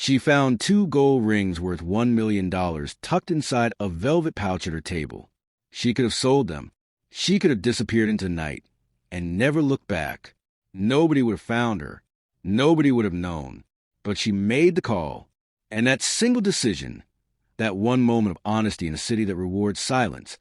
She found 2 gold rings worth $1 million tucked inside a velvet pouch at her table. She could have sold them. She could have disappeared into the night and never looked back. Nobody would have found her. Nobody would have known. But she made the call. And that single decision, that one moment of honesty in a city that rewards silence,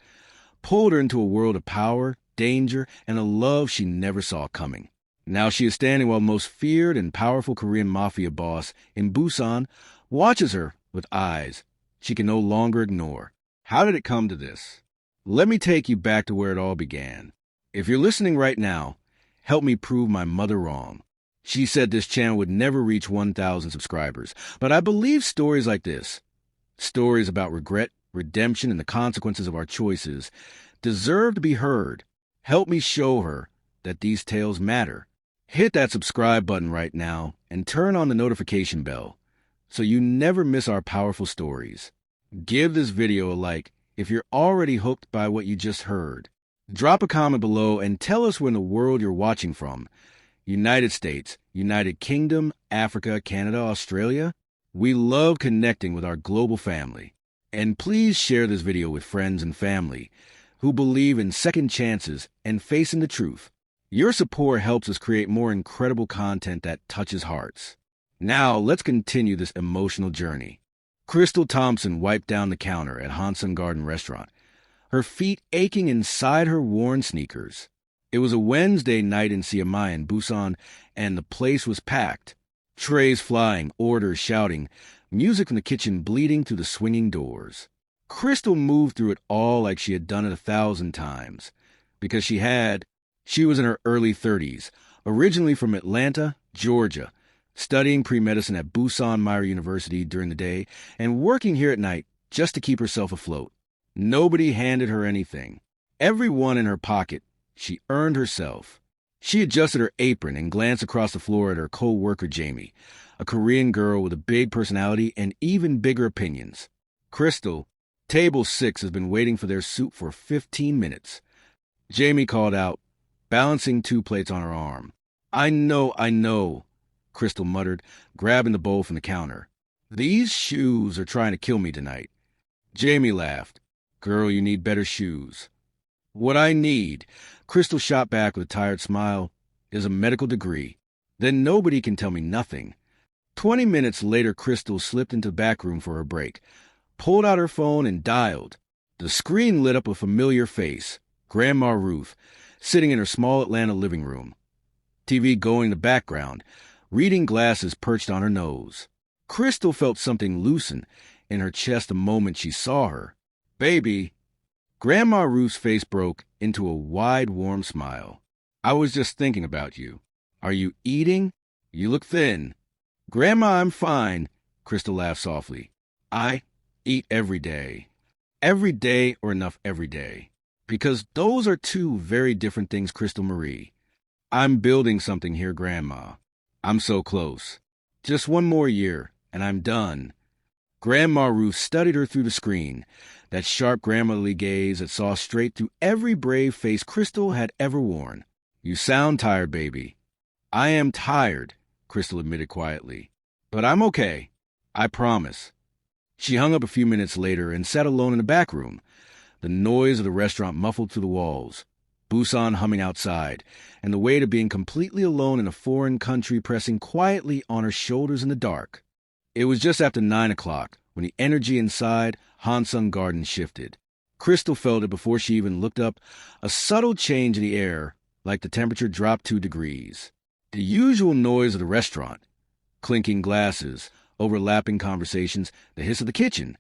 pulled her into a world of power, danger, and a love she never saw coming. Now she is standing while the most feared and powerful Korean mafia boss in Busan watches her with eyes she can no longer ignore. How did it come to this? Let me take you back to where it all began. If you're listening right now, help me prove my mother wrong. She said this channel would never reach 1,000 subscribers, but I believe stories like this, stories about regret, redemption, and the consequences of our choices, deserve to be heard. Help me show her that these tales matter. Hit that subscribe button right now and turn on the notification bell so you never miss our powerful stories. Give this video a like if you're already hooked by what you just heard. Drop a comment below and tell us where in the world you're watching from. United States, United Kingdom, Africa, Canada, Australia. We love connecting with our global family. And please share this video with friends and family who believe in second chances and facing the truth. Your support helps us create more incredible content that touches hearts. Now, let's continue this emotional journey. Crystal Thompson wiped down the counter at Hansun Garden Restaurant, her feet aching inside her worn sneakers. It was a Wednesday night in Siamai, Busan, and the place was packed. Trays flying, orders shouting, music from the kitchen bleeding through the swinging doors. Crystal moved through it all like she had done it 1,000 times, because she was in her early 30s, originally from Atlanta, Georgia, studying pre-medicine at Busan Meyer University during the day and working here at night just to keep herself afloat. Nobody handed her anything. Every one in her pocket she earned herself. She adjusted her apron and glanced across the floor at her co-worker Jamie, a Korean girl with a big personality and even bigger opinions. "Crystal, table 6 has been waiting for their soup for 15 minutes. Jamie called out, balancing 2 plates on her arm. I know, Crystal muttered, grabbing the bowl from the counter. "These shoes are trying to kill me tonight." Jamie laughed. "Girl, you need better shoes." "What I need," Crystal shot back with a tired smile, "is a medical degree. Then nobody can tell me nothing." 20 minutes later, Crystal slipped into the back room for her break, pulled out her phone and dialed. The screen lit up a familiar face, Grandma Ruth, sitting in her small Atlanta living room. TV going in the background, reading glasses perched on her nose. Crystal felt something loosen in her chest the moment she saw her. "Baby." Grandma Ruth's face broke into a wide, warm smile. "I was just thinking about you. Are you eating? You look thin." "Grandma, I'm fine," Crystal laughed softly. "I eat every day. Every day or enough every day. Because those are 2 very different things, Crystal Marie. I'm building something here, Grandma. I'm so close. Just 1 more year, and I'm done." Grandma Ruth studied her through the screen, that sharp grandmotherly gaze that saw straight through every brave face Crystal had ever worn. "You sound tired, baby." "I am tired," Crystal admitted quietly. "But I'm okay. I promise." She hung up a few minutes later and sat alone in the back room, the noise of the restaurant muffled through the walls, Busan humming outside, and the weight of being completely alone in a foreign country pressing quietly on her shoulders in the dark. It was just after 9 o'clock when the energy inside Hansun Garden shifted. Crystal felt it before she even looked up, a subtle change in the air, like the temperature dropped 2 degrees. The usual noise of the restaurant, clinking glasses, overlapping conversations, the hiss of the kitchen,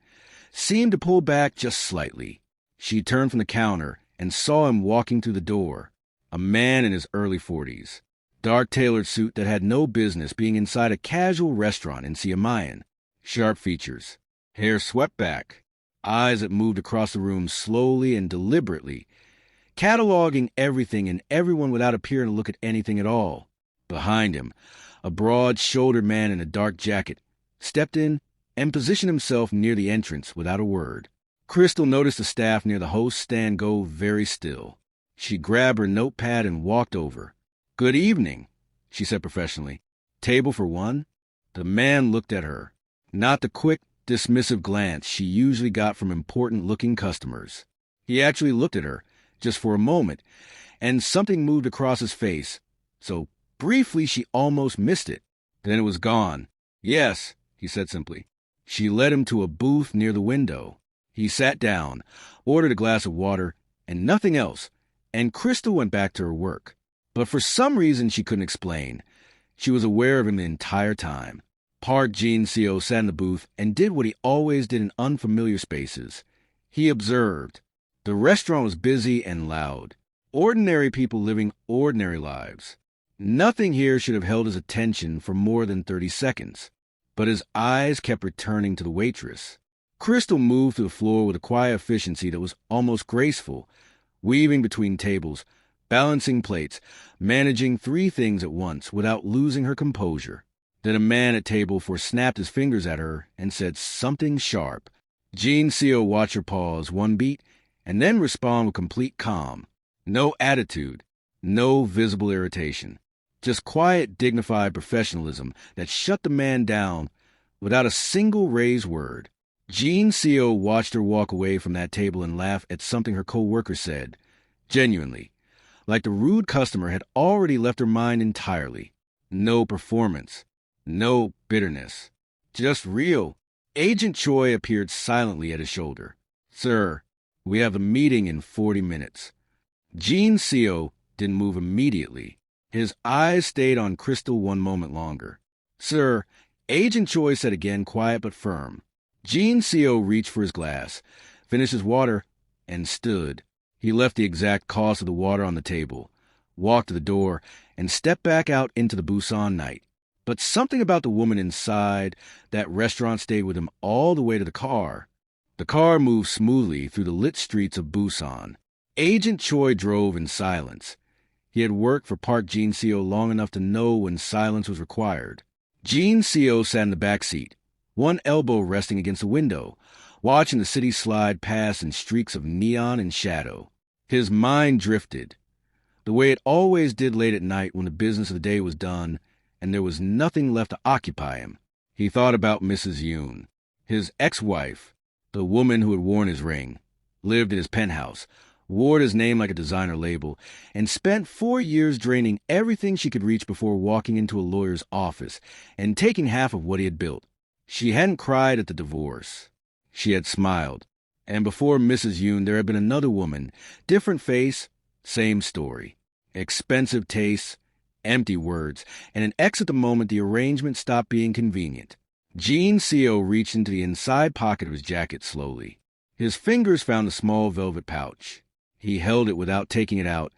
seemed to pull back just slightly. She turned from the counter and saw him walking through the door, a man in his early 40s, dark tailored suit that had no business being inside a casual restaurant in Siamai. Sharp features, hair swept back, eyes that moved across the room slowly and deliberately, cataloging everything and everyone without appearing to look at anything at all. Behind him, a broad-shouldered man in a dark jacket stepped in and positioned himself near the entrance without a word. Crystal noticed the staff near the host stand go very still. She grabbed her notepad and walked over. "Good evening," she said professionally. "Table for 1?" The man looked at her. Not the quick, dismissive glance she usually got from important-looking customers. He actually looked at her, just for a moment, and something moved across his face, so briefly she almost missed it. Then it was gone. "Yes," he said simply. She led him to a booth near the window. He sat down, ordered a glass of water, and nothing else, and Crystal went back to her work. But for some reason she couldn't explain, she was aware of him the entire time. Park Jin-seo sat in the booth and did what he always did in unfamiliar spaces. He observed. The restaurant was busy and loud. Ordinary people living ordinary lives. Nothing here should have held his attention for more than 30 seconds. But his eyes kept returning to the waitress. Crystal moved through the floor with a quiet efficiency that was almost graceful, weaving between tables, balancing plates, managing 3 things at once without losing her composure. Then a man at table 4 snapped his fingers at her and said something sharp. Jin-seo watched her pause 1 beat and then respond with complete calm. No attitude, no visible irritation. Just quiet, dignified professionalism that shut the man down without a single raised word. Jin-seo watched her walk away from that table and laugh at something her co-worker said. Genuinely. Like the rude customer had already left her mind entirely. No performance. No bitterness. Just real. Agent Choi appeared silently at his shoulder. "Sir, we have a meeting in 40 minutes. Jin-seo didn't move immediately. His eyes stayed on Crystal 1 moment longer. "Sir," Agent Choi said again, quiet but firm. Jin-seo reached for his glass, finished his water, and stood. He left the exact cost of the water on the table, walked to the door, and stepped back out into the Busan night. But something about the woman inside that restaurant stayed with him all the way to the car. The car moved smoothly through the lit streets of Busan. Agent Choi drove in silence. He had worked for Park Jin-seo long enough to know when silence was required. Jin-seo sat in the back seat, one elbow resting against the window, watching the city slide past in streaks of neon and shadow. His mind drifted, the way it always did late at night when the business of the day was done and there was nothing left to occupy him. He thought about Mrs. Yoon, his ex-wife, the woman who had worn his ring, lived in his penthouse, wore his name like a designer label, and spent 4 years draining everything she could reach before walking into a lawyer's office and taking half of what he had built. She hadn't cried at the divorce. She had smiled. And before Mrs. Yoon, there had been another woman, different face, same story. Expensive tastes, empty words, and an ex at the moment the arrangement stopped being convenient. Jin-seo reached into the inside pocket of his jacket slowly. His fingers found a small velvet pouch. He held it without taking it out,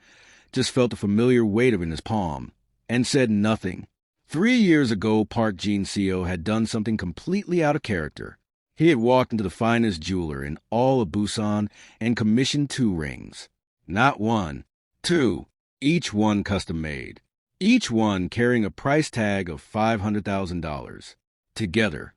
just felt the familiar weight of it in his palm, and said nothing. 3 years ago, Park Jin-seo had done something completely out of character. He had walked into the finest jeweler in all of Busan and commissioned 2 rings. Not 1, 2, each one custom-made. Each one carrying a price tag of $500,000. Together,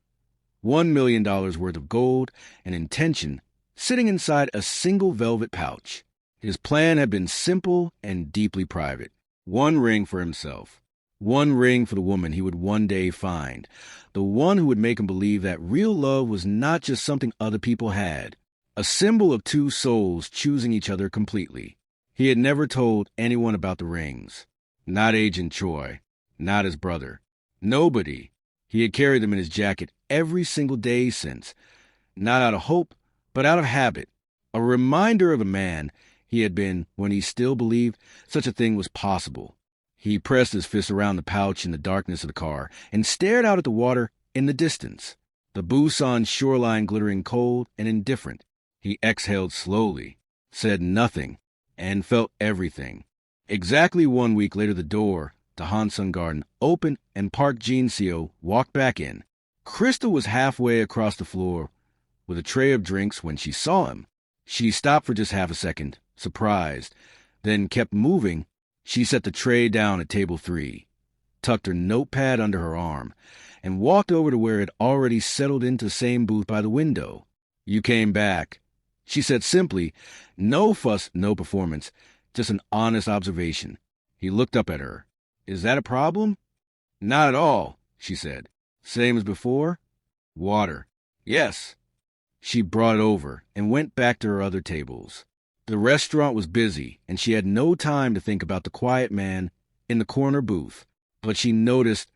$1 million worth of gold and intention sitting inside a single velvet pouch. His plan had been simple and deeply private. 1 ring for himself. 1 ring for the woman he would one day find. The one who would make him believe that real love was not just something other people had. A symbol of 2 souls choosing each other completely. He had never told anyone about the rings. Not Agent Choi. Not his brother. Nobody. He had carried them in his jacket every single day since. Not out of hope, but out of habit. A reminder of a man he had been when he still believed such a thing was possible. He pressed his fist around the pouch in the darkness of the car and stared out at the water in the distance, the Busan shoreline glittering cold and indifferent. He exhaled slowly, said nothing, and felt everything. Exactly 1 week later, the door to Hansun Garden opened and Park Jin-seo walked back in. Crystal was halfway across the floor with a tray of drinks when she saw him. She stopped for just half a second, surprised, then kept moving. She set the tray down at table 3, tucked her notepad under her arm, and walked over to where it already settled into the same booth by the window. "You came back," she said simply, no fuss, no performance, just an honest observation. He looked up at her. "Is that a problem?" "Not at all," she said. "Same as before?" Water. Yes. She brought it over and went back to her other tables. The restaurant was busy, and she had no time to think about the quiet man in the corner booth. But she noticed,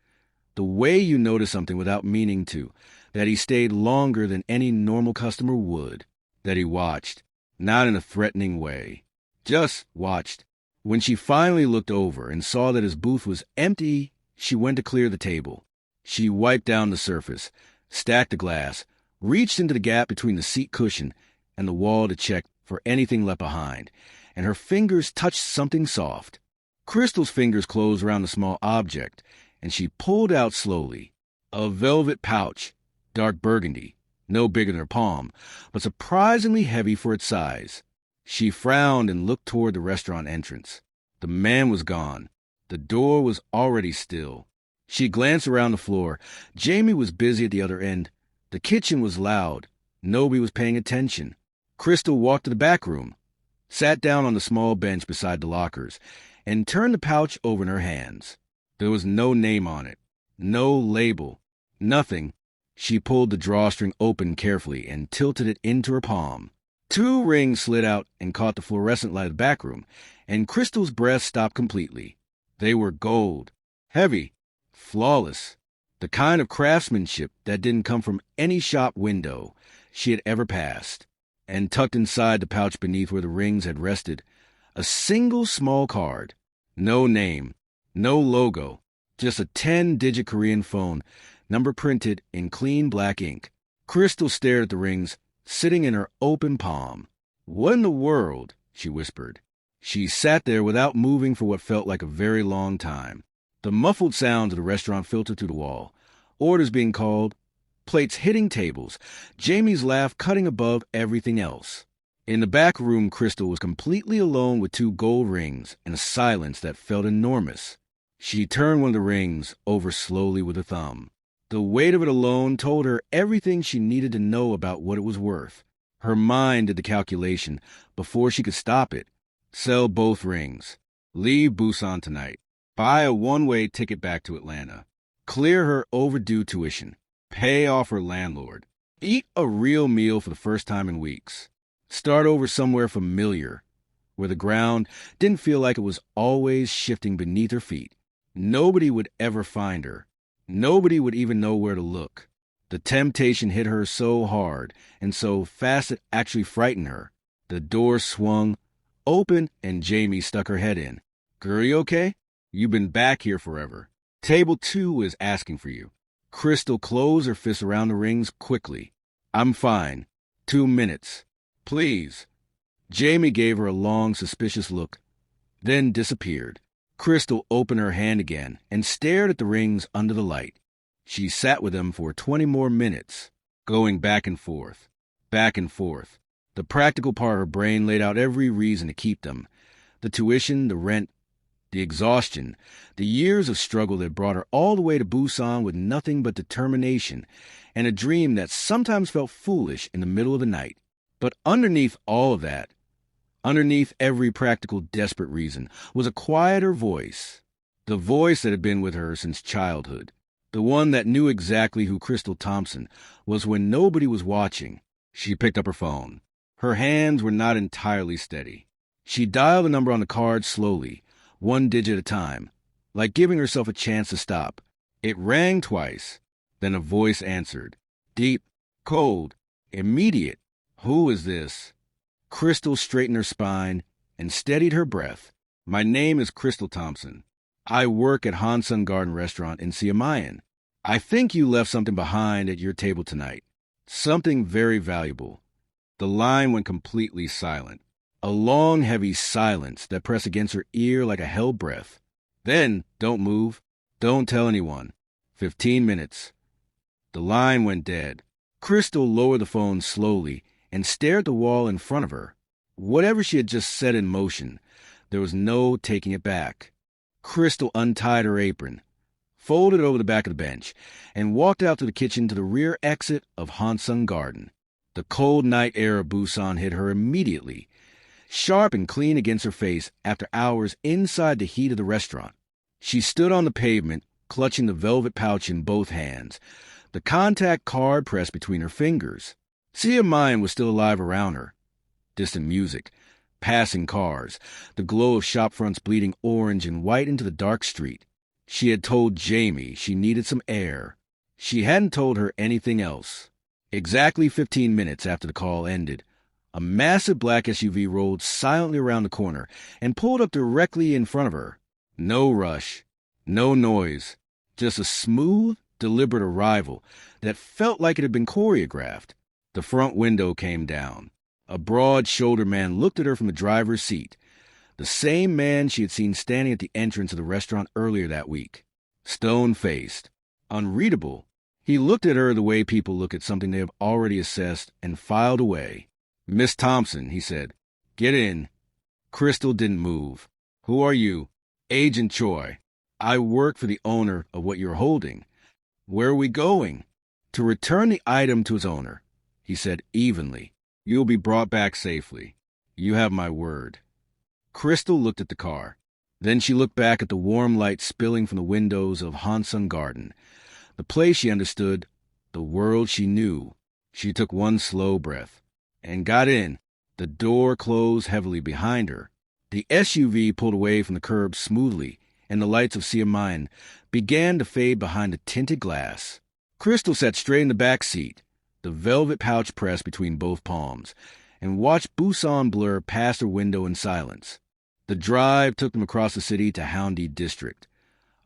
the way you notice something without meaning to, that he stayed longer than any normal customer would, that he watched, not in a threatening way, just watched. When she finally looked over and saw that his booth was empty, she went to clear the table. She wiped down the surface, stacked the glass, reached into the gap between the seat cushion and the wall to check for anything left behind, and her fingers touched something soft. Crystal's fingers closed around the small object, and she pulled out slowly. A velvet pouch, dark burgundy, no bigger than her palm, but surprisingly heavy for its size. She frowned and looked toward the restaurant entrance. The man was gone. The door was already still. She glanced around the floor. Jamie was busy at the other end. The kitchen was loud. Nobody was paying attention. Crystal walked to the back room, sat down on the small bench beside the lockers, and turned the pouch over in her hands. There was no name on it, no label, nothing. She pulled the drawstring open carefully and tilted it into her palm. 2 rings slid out and caught the fluorescent light of the back room, and Crystal's breath stopped completely. They were gold, heavy, flawless, the kind of craftsmanship that didn't come from any shop window she had ever passed. And tucked inside the pouch beneath where the rings had rested, a single small card. No name, no logo, just a 10-digit Korean phone, number printed in clean black ink. Crystal stared at the rings, sitting in her open palm. "What in the world?" she whispered. She sat there without moving for what felt like a very long time. The muffled sounds of the restaurant filtered through the wall. Orders being called, plates hitting tables, Jamie's laugh cutting above everything else. In the back room, Crystal was completely alone with 2 gold rings and a silence that felt enormous. She turned one of the rings over slowly with her thumb. The weight of it alone told her everything she needed to know about what it was worth. Her mind did the calculation before she could stop it. Sell both rings. Leave Busan tonight. Buy a one-way ticket back to Atlanta. Clear her overdue tuition. Pay off her landlord. Eat a real meal for the first time in weeks. Start over somewhere familiar, where the ground didn't feel like it was always shifting beneath her feet. Nobody would ever find her. Nobody would even know where to look. The temptation hit her so hard and so fast it actually frightened her. The door swung open and Jamie stuck her head in. "Girl, you okay? You've been back here forever. Table 2 is asking for you." Crystal closed her fists around the rings quickly. "I'm fine. 2 minutes. Please." Jamie gave her a long, suspicious look, then disappeared. Crystal opened her hand again and stared at the rings under the light. She sat with them for 20 more minutes, going back and forth, back and forth. The practical part of her brain laid out every reason to keep them. The tuition, the rent, the exhaustion, the years of struggle that brought her all the way to Busan with nothing but determination and a dream that sometimes felt foolish in the middle of the night. But underneath all of that, underneath every practical, desperate reason, was a quieter voice. The voice that had been with her since childhood. The one that knew exactly who Crystal Thompson was when nobody was watching. She picked up her phone. Her hands were not entirely steady. She dialed the number on the card slowly, 1 digit at a time, like giving herself a chance to stop. It rang twice. Then a voice answered. Deep, cold, immediate. "Who is this?" Crystal straightened her spine and steadied her breath. "My name is Crystal Thompson. I work at Hansun Garden Restaurant in Siamayan. I think you left something behind at your table tonight. Something very valuable." The line went completely silent. A long, heavy silence that pressed against her ear like a held breath. Then, "Don't move. Don't tell anyone. 15 minutes. The line went dead. Crystal lowered the phone slowly and stared at the wall in front of her. Whatever she had just set in motion, there was no taking it back. Crystal untied her apron, folded it over the back of the bench, and walked out to the kitchen to the rear exit of Hansun Garden. The cold night air of Busan hit her immediately, sharp and clean against her face after hours inside the heat of the restaurant. She stood on the pavement, clutching the velvet pouch in both hands, the contact card pressed between her fingers. Sia Mayan was still alive around her. Distant music, passing cars, the glow of shop fronts bleeding orange and white into the dark street. She had told Jamie she needed some air. She hadn't told her anything else. Exactly 15 minutes after the call ended, a massive black SUV rolled silently around the corner and pulled up directly in front of her. No rush, no noise, just a smooth, deliberate arrival that felt like it had been choreographed. The front window came down. A broad-shouldered man looked at her from the driver's seat, the same man she had seen standing at the entrance of the restaurant earlier that week. Stone-faced, unreadable, he looked at her the way people look at something they have already assessed and filed away. "Miss Thompson," he said. "Get in." Crystal didn't move. "Who are you?" "Agent Choi. I work for the owner of what you're holding." "Where are we going?" "To return the item to its owner," he said evenly. "You'll be brought back safely. You have my word." Crystal looked at the car. Then she looked back at the warm light spilling from the windows of Hansung Garden, the place she understood, the world she knew. She took one slow breath and got in. The door closed heavily behind her. The SUV pulled away from the curb smoothly, and the lights of Sia Mayan began to fade behind the tinted glass. Crystal sat straight in the back seat, the velvet pouch pressed between both palms, and watched Busan blur past her window in silence. The drive took them across the city to Haeundae District,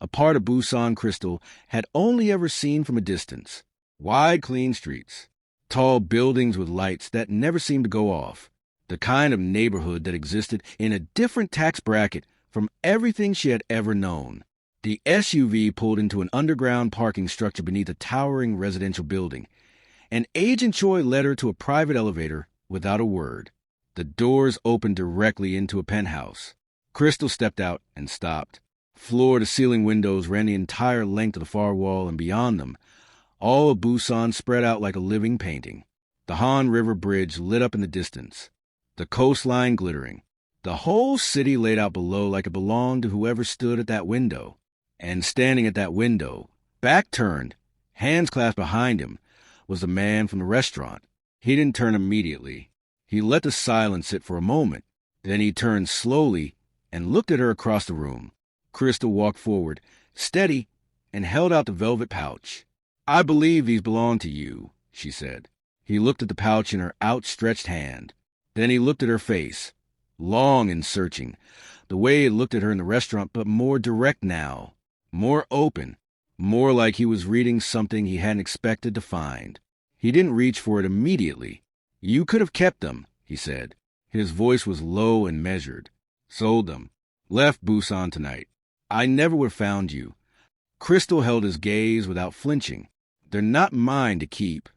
a part of Busan Crystal had only ever seen from a distance. Wide, clean streets, tall buildings with lights that never seemed to go off, the kind of neighborhood that existed in a different tax bracket from everything she had ever known. The SUV pulled into an underground parking structure beneath a towering residential building, and Agent Choi led her to a private elevator without a word. The doors opened directly into a penthouse. Crystal stepped out and stopped. Floor-to-ceiling windows ran the entire length of the far wall, and beyond them, all of Busan spread out like a living painting. The Han River Bridge lit up in the distance, the coastline glittering. The whole city laid out below like it belonged to whoever stood at that window. And standing at that window, back turned, hands clasped behind him, was the man from the restaurant. He didn't turn immediately. He let the silence sit for a moment. Then he turned slowly and looked at her across the room. Crystal walked forward, steady, and held out the velvet pouch. "I believe these belong to you," she said. He looked at the pouch in her outstretched hand. Then he looked at her face, long and searching, the way he looked at her in the restaurant, but more direct now, more open, more like he was reading something he hadn't expected to find. He didn't reach for it immediately. "You could have kept them," he said. His voice was low and measured. "Sold them. Left Busan tonight. I never would have found you." Crystal held his gaze without flinching. "They're not mine to keep."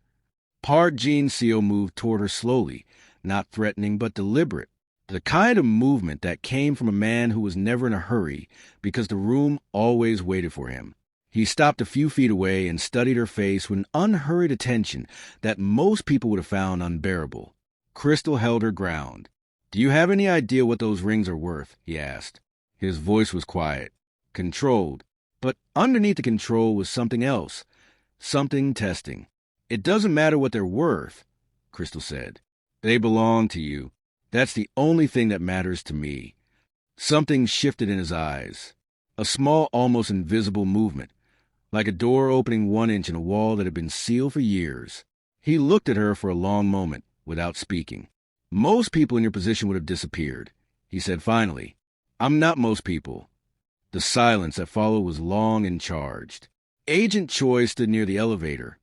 Park Jin-seo moved toward her slowly, not threatening but deliberate. The kind of movement that came from a man who was never in a hurry because the room always waited for him. He stopped a few feet away and studied her face with an unhurried attention that most people would have found unbearable. Crystal held her ground. "Do you have any idea what those rings are worth?" he asked. His voice was quiet, controlled, but underneath the control was something else, something testing. "It doesn't matter what they're worth," Crystal said. "They belong to you. That's the only thing that matters to me." Something shifted in his eyes, a small, almost invisible movement, like a door opening 1 inch in a wall that had been sealed for years. He looked at her for a long moment without speaking. "Most people in your position would have disappeared," he said finally. "I'm not most people." The silence that followed was long and charged. Agent Choi stood near the elevator,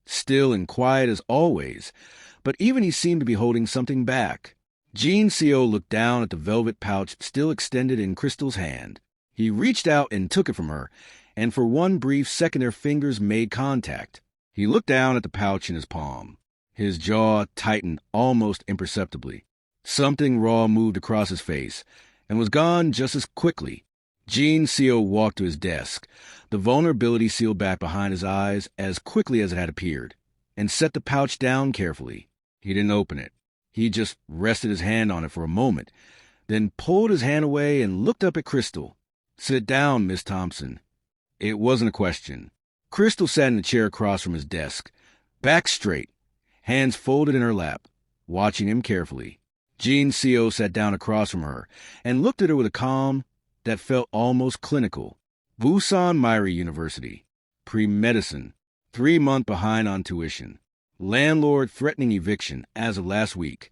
still and quiet as always, but even he seemed to be holding something back. Jin-seo looked down at the velvet pouch still extended in Crystal's hand. He reached out and took it from her, and for one brief second their fingers made contact. He looked down at the pouch in his palm. His jaw tightened almost imperceptibly. Something raw moved across his face and was gone just as quickly. Jin-seo walked to his desk, the vulnerability sealed back behind his eyes as quickly as it had appeared, and set the pouch down carefully. He didn't open it. He just rested his hand on it for a moment, then pulled his hand away and looked up at Crystal. "Sit down, Miss Thompson." It wasn't a question. Crystal sat in the chair across from his desk, back straight, hands folded in her lap, watching him carefully. Jean Co. sat down across from her and looked at her with a calm that felt almost clinical. Busan Myri University. Pre-medicine. 3-month behind on tuition. Landlord threatening eviction as of last week.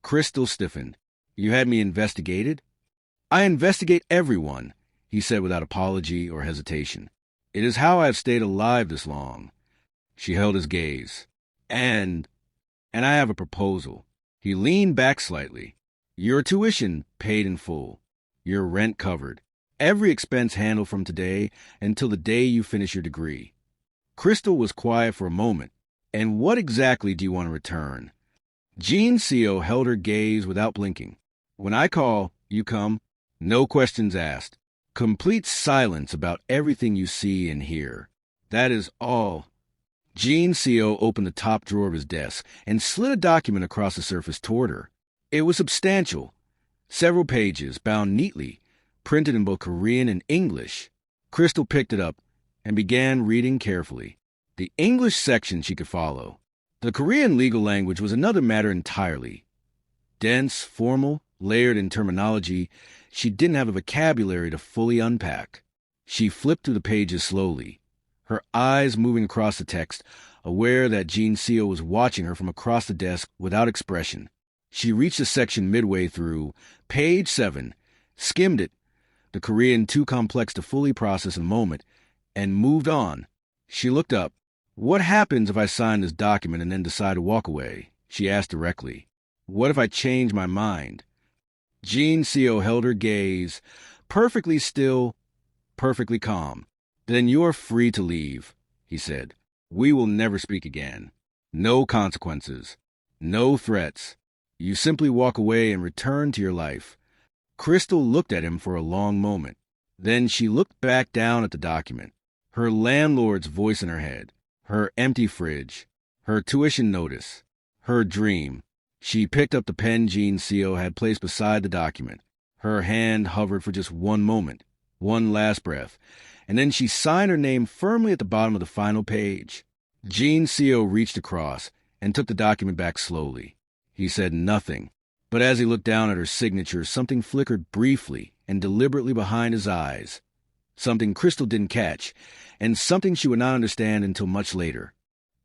Crystal stiffened. You had me investigated? I investigate everyone, he said without apology or hesitation. It is how I have stayed alive this long. She held his gaze. And I have a proposal. He leaned back slightly. Your tuition paid in full. Your rent covered. Every expense handled from today until the day you finish your degree. Crystal was quiet for a moment. And what exactly do you want to return? Jean Co. held her gaze without blinking. When I call, you come. No questions asked. Complete silence about everything you see and hear. That is all. Jean Co. opened the top drawer of his desk and slid a document across the surface toward her. It was substantial. Several pages, bound neatly, printed in both Korean and English. Crystal picked it up and began reading carefully. The English section she could follow. The Korean legal language was another matter entirely. Dense, formal, layered in terminology she didn't have a vocabulary to fully unpack. She flipped through the pages slowly, her eyes moving across the text, aware that Jean Co. was watching her from across the desk without expression. She reached a section midway through, page 7, skimmed it, the Korean too complex to fully process in a moment, and moved on. She looked up. What happens if I sign this document and then decide to walk away? She asked directly. What if I change my mind? Jean Co. held her gaze, perfectly still, perfectly calm. Then you're free to leave, he said. We will never speak again. No consequences. No threats. You simply walk away and return to your life. Crystal looked at him for a long moment. Then she looked back down at the document, her landlord's voice in her head, her empty fridge, her tuition notice, her dream. She picked up the pen Jean Co. had placed beside the document. Her hand hovered for just one moment, one last breath, and then she signed her name firmly at the bottom of the final page. Jean Co. reached across and took the document back slowly. He said nothing, but as he looked down at her signature, something flickered briefly and deliberately behind his eyes. Something Crystal didn't catch, and something she would not understand until much later.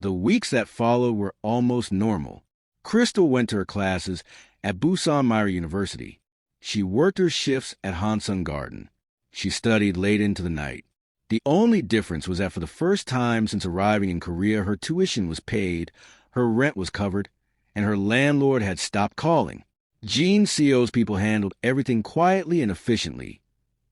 The weeks that followed were almost normal. Crystal went to her classes at Busan Myri University. She worked her shifts at Hansun Garden. She studied late into the night. The only difference was that for the first time since arriving in Korea, her tuition was paid, her rent was covered, and her landlord had stopped calling. Jean Co.'s people handled everything quietly and efficiently.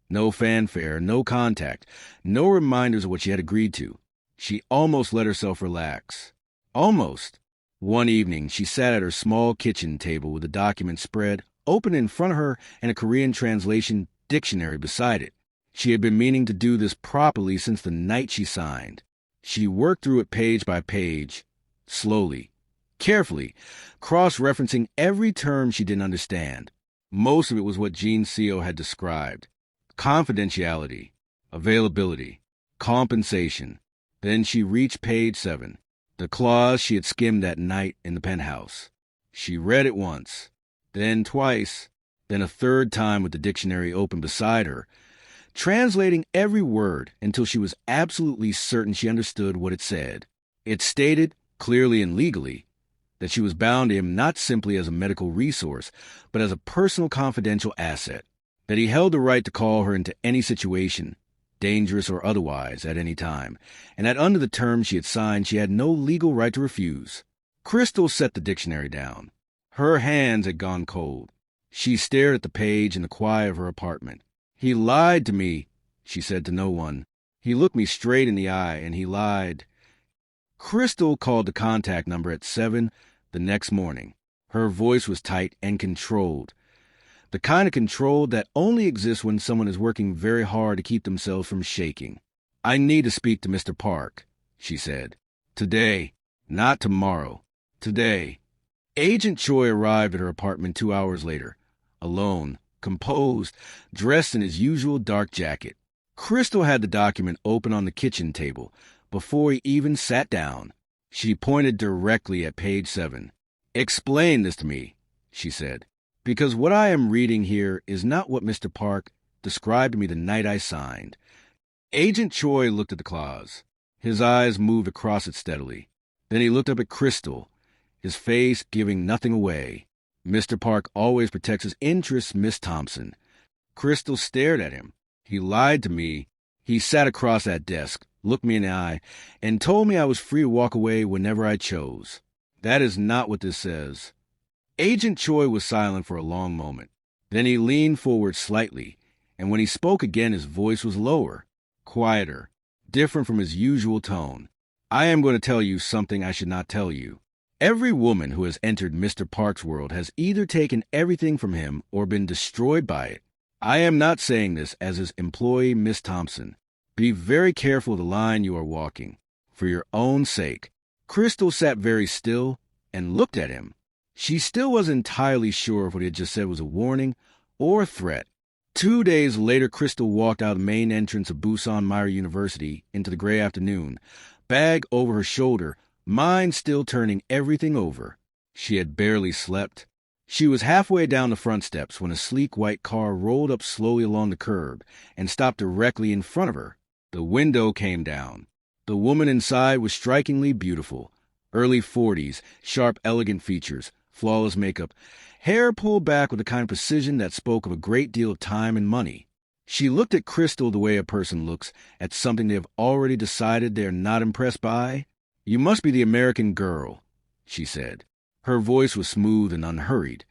No fanfare, no contact, no reminders of what she had agreed to. She almost let herself relax. Almost. One evening, she sat at her small kitchen table with a document spread open in front of her and a Korean translation dictionary beside it. She had been meaning to do this properly since the night she signed. She worked through it page by page, slowly, carefully, cross-referencing every term she didn't understand. Most of it was what Jean Co. had described. Confidentiality, availability, compensation. Then she reached page 7, the clause she had skimmed that night in the penthouse. She read it once, then twice, then a third time with the dictionary open beside her, translating every word until she was absolutely certain she understood what it said. It stated, clearly and legally, that she was bound to him not simply as a medical resource, but as a personal confidential asset, that he held the right to call her into any situation, dangerous or otherwise, at any time, and that under the terms she had signed, she had no legal right to refuse. Crystal set the dictionary down. Her hands had gone cold. She stared at the page in the quiet of her apartment. He lied to me, she said to no one. He looked me straight in the eye, and he lied. Crystal called the contact number at 7 the next morning. Her voice was tight and controlled. The kind of control that only exists when someone is working very hard to keep themselves from shaking. I need to speak to Mr. Park, she said. Today, not tomorrow. Today. Agent Choi arrived at her apartment 2 hours later, alone, composed, dressed in his usual dark jacket. Crystal had the document open on the kitchen table, before he even sat down. She pointed directly at page 7. "Explain this to me," she said, "because what I am reading here is not what Mr. Park described to me the night I signed." Agent Choi looked at the clause. His eyes moved across it steadily. Then he looked up at Crystal, his face giving nothing away. "Mr. Park always protects his interests, Miss Thompson." Crystal stared at him. "He lied to me. He sat across that desk, looked me in the eye, and told me I was free to walk away whenever I chose. That is not what this says." Agent Choi was silent for a long moment. Then he leaned forward slightly, and when he spoke again, his voice was lower, quieter, different from his usual tone. "I am going to tell you something I should not tell you. Every woman who has entered Mr. Park's world has either taken everything from him or been destroyed by it. I am not saying this as his employee, Miss Thompson. Be very careful of the line you are walking, for your own sake." Crystal sat very still and looked at him. She still wasn't entirely sure if what he had just said was a warning or a threat. 2 days later, Crystal walked out the main entrance of Busan Meyer University into the gray afternoon, bag over her shoulder, mind still turning everything over. She had barely slept. She was halfway down the front steps when a sleek white car rolled up slowly along the curb and stopped directly in front of her. The window came down. The woman inside was strikingly beautiful. Early 40s, sharp, elegant features, flawless makeup, hair pulled back with a kind of precision that spoke of a great deal of time and money. She looked at Crystal the way a person looks at something they have already decided they are not impressed by. "You must be the American girl," she said. Her voice was smooth and unhurried.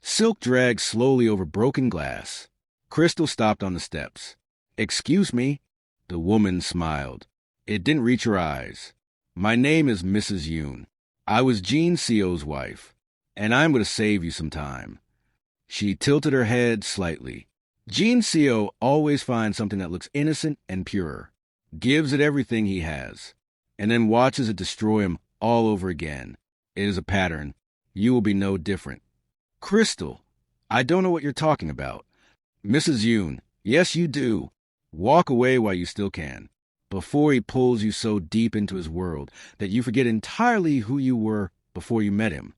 Silk dragged slowly over broken glass. Crystal stopped on the steps. "Excuse me." The woman smiled. It didn't reach her eyes. "My name is Mrs. Yoon. I was Jean Seo's wife, and I'm going to save you some time." She tilted her head slightly. Jean Seo always finds something that looks innocent and pure, gives it everything he has, and then watches it destroy him all over again. It is a pattern. You will be no different. "Crystal, I don't know what you're talking about." "Mrs. Yoon, yes you do. Walk away while you still can, before he pulls you so deep into his world that you forget entirely who you were before you met him."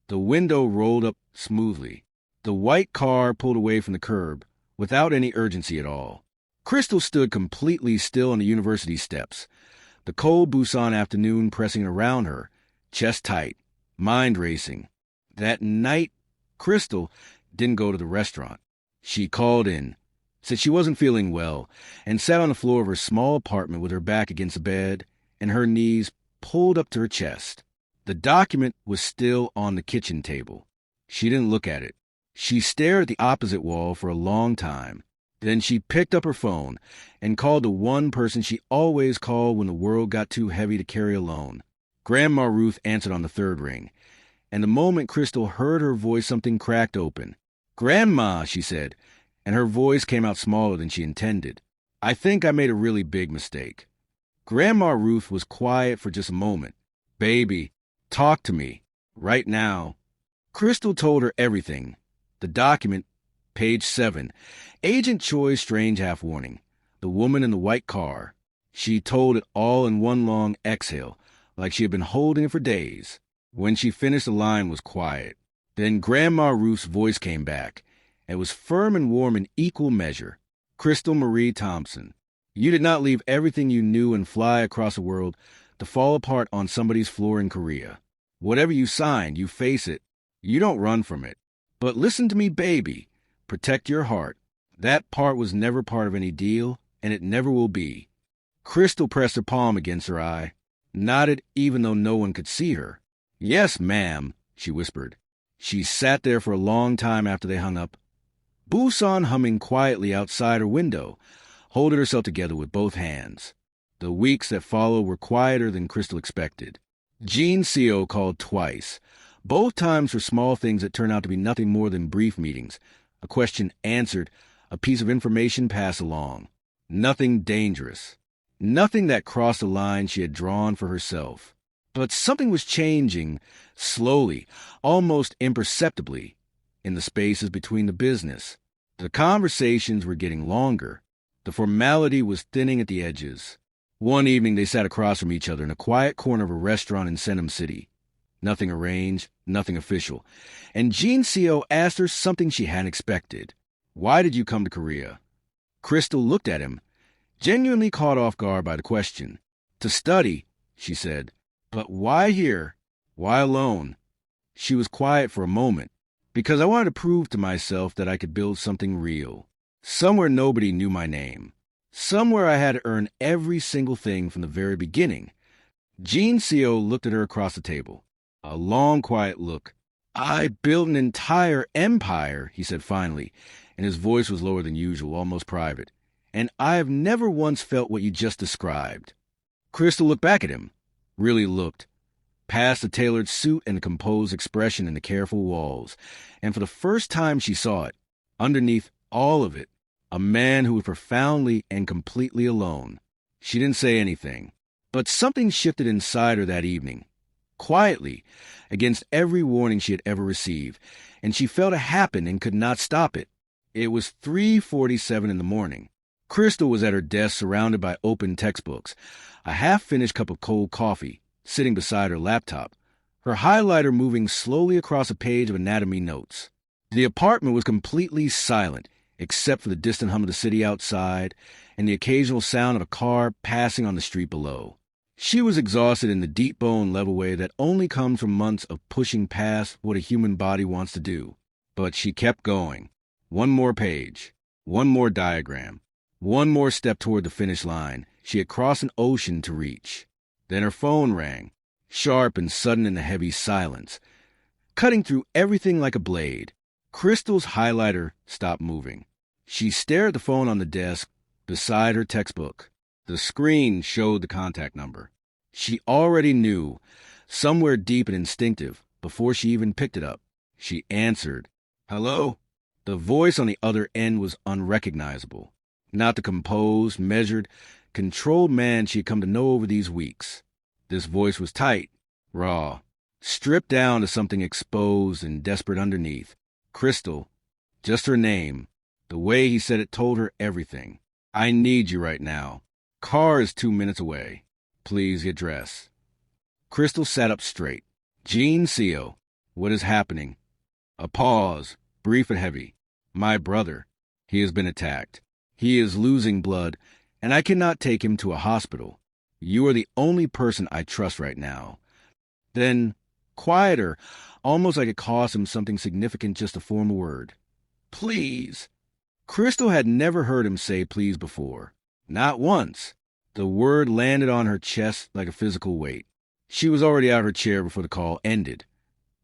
The window rolled up smoothly. The white car pulled away from the curb, without any urgency at all. Crystal stood completely still on the university steps, the cold Busan afternoon pressing around her, chest tight, mind racing. That night, Crystal didn't go to the restaurant. She called in, said she wasn't feeling well, and sat on the floor of her small apartment with her back against the bed and her knees pulled up to her chest. The document was still on the kitchen table. She didn't look at it. She stared at the opposite wall for a long time. Then she picked up her phone and called the one person she always called when the world got too heavy to carry alone. Grandma Ruth answered on the third ring, and the moment Crystal heard her voice, something cracked open. "Grandma," she said, and her voice came out smaller than she intended. "I think I made a really big mistake." Grandma Ruth was quiet for just a moment. "Baby, talk to me. Right now." Crystal told her everything. The document, page 7, Agent Choi's strange half-warning, the woman in the white car. She told it all in one long exhale, like she had been holding it for days. When she finished, the line was quiet. Then Grandma Ruth's voice came back. It was firm and warm in equal measure. "Crystal Marie Thompson, you did not leave everything you knew and fly across the world to fall apart on somebody's floor in Korea. Whatever you signed, you face it. You don't run from it. But listen to me, baby. Protect your heart. That part was never part of any deal, and it never will be." Crystal pressed her palm against her eye, nodded even though no one could see her. "Yes, ma'am," she whispered. She sat there for a long time after they hung up, Busan humming quietly outside her window, holding herself together with both hands. The weeks that followed were quieter than Crystal expected. Jean Seo called twice, both times for small things that turned out to be nothing more than brief meetings, a question answered, a piece of information passed along. Nothing dangerous. Nothing that crossed the line she had drawn for herself. But something was changing, slowly, almost imperceptibly, in the spaces between the business. The conversations were getting longer. The formality was thinning at the edges. One evening, they sat across from each other in a quiet corner of a restaurant in Senam City. Nothing arranged, nothing official. And Jean Seo asked her something she hadn't expected. Why did you come to Korea? Crystal looked at him, genuinely caught off guard by the question. To study, she said. But why here? Why alone? She was quiet for a moment. Because I wanted to prove to myself that I could build something real. Somewhere nobody knew my name. Somewhere I had to earn every single thing from the very beginning. Jean Seo looked at her across the table. A long, quiet look. I built an entire empire, he said finally, and his voice was lower than usual, almost private. And I have never once felt what you just described. Crystal looked back at him. Really looked. Past the tailored suit and the composed expression in the careful walls. And for the first time she saw it, underneath all of it, a man who was profoundly and completely alone. She didn't say anything. But something shifted inside her that evening. Quietly, against every warning she had ever received, and she felt it happen and could not stop it. It was 3:47 in the morning. Crystal was at her desk surrounded by open textbooks, a half-finished cup of cold coffee, sitting beside her laptop, her highlighter moving slowly across a page of anatomy notes. The apartment was completely silent, except for the distant hum of the city outside and the occasional sound of a car passing on the street below. She was exhausted in the deep-bone level way that only comes from months of pushing past what a human body wants to do. But she kept going. One more page, one more diagram, one more step toward the finish line. She had crossed an ocean to reach. Then her phone rang, sharp and sudden in the heavy silence, cutting through everything like a blade. Crystal's highlighter stopped moving. She stared at the phone on the desk beside her textbook. The screen showed the contact number. She already knew, somewhere deep and instinctive, before she even picked it up. She answered. Hello? The voice on the other end was unrecognizable. Not the composed, measured, controlled man she had come to know over these weeks. This voice was tight, raw, stripped down to something exposed and desperate underneath. Crystal, just her name. The way he said it told her everything. I need you right now. Car is 2 minutes away. Please get dressed. Crystal sat up straight. Jean Seo, what is happening? A pause, brief and heavy. My brother. He has been attacked. He is losing blood, and I cannot take him to a hospital. You are the only person I trust right now. Then, quieter, almost like it cost him something significant just to form a word. Please. Crystal had never heard him say please before. Not once. The word landed on her chest like a physical weight. She was already out of her chair before the call ended,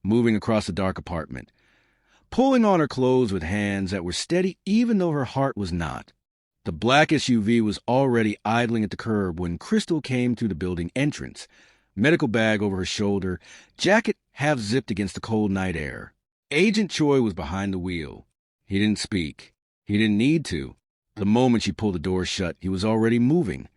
moving across the dark apartment, pulling on her clothes with hands that were steady even though her heart was not. The black SUV was already idling at the curb when Crystal came through the building entrance, medical bag over her shoulder, jacket half zipped against the cold night air. Agent Choi was behind the wheel. He didn't speak. He didn't need to. The moment she pulled the door shut, he was already moving,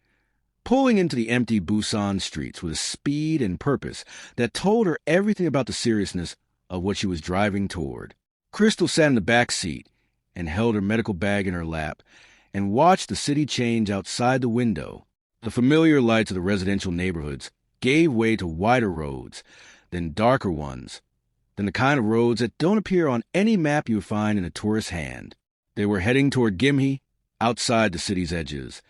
pulling into the empty Busan streets with a speed and purpose that told her everything about the seriousness of what she was driving toward. Crystal sat in the back seat and held her medical bag in her lap and watched the city change outside the window. The familiar lights of the residential neighborhoods gave way to wider roads, then darker ones, then the kind of roads that don't appear on any map you find in a tourist's hand. They were heading toward Gimhae, outside the city's edges,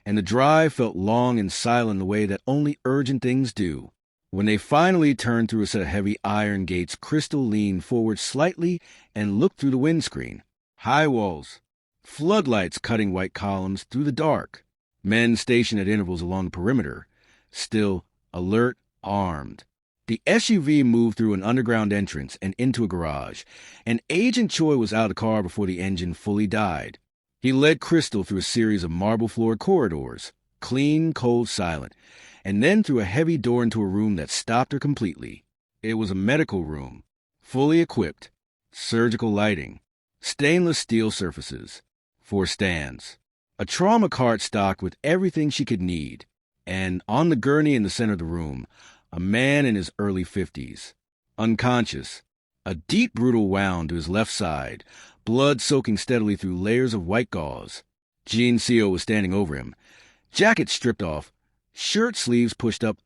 and the drive felt long and silent the way that only urgent things do. When they finally turned through a set of heavy iron gates, Crystal leaned forward slightly and looked through the windscreen. High walls, floodlights cutting white columns through the dark, men stationed at intervals along the perimeter, still alert, armed. The SUV moved through an underground entrance and into a garage, and Agent Choi was out of the car before the engine fully died. He led Crystal through a series of marble-floored corridors, clean, cold, silent, and then through a heavy door into a room that stopped her completely. It was a medical room, fully equipped, surgical lighting, stainless steel surfaces, 4 stands, a trauma cart stocked with everything she could need, and on the gurney in the center of the room, a man in his early 50s, unconscious, a deep brutal wound to his left side, blood soaking steadily through layers of white gauze. Jean Seo was standing over him, jacket stripped off, shirt sleeves pushed up,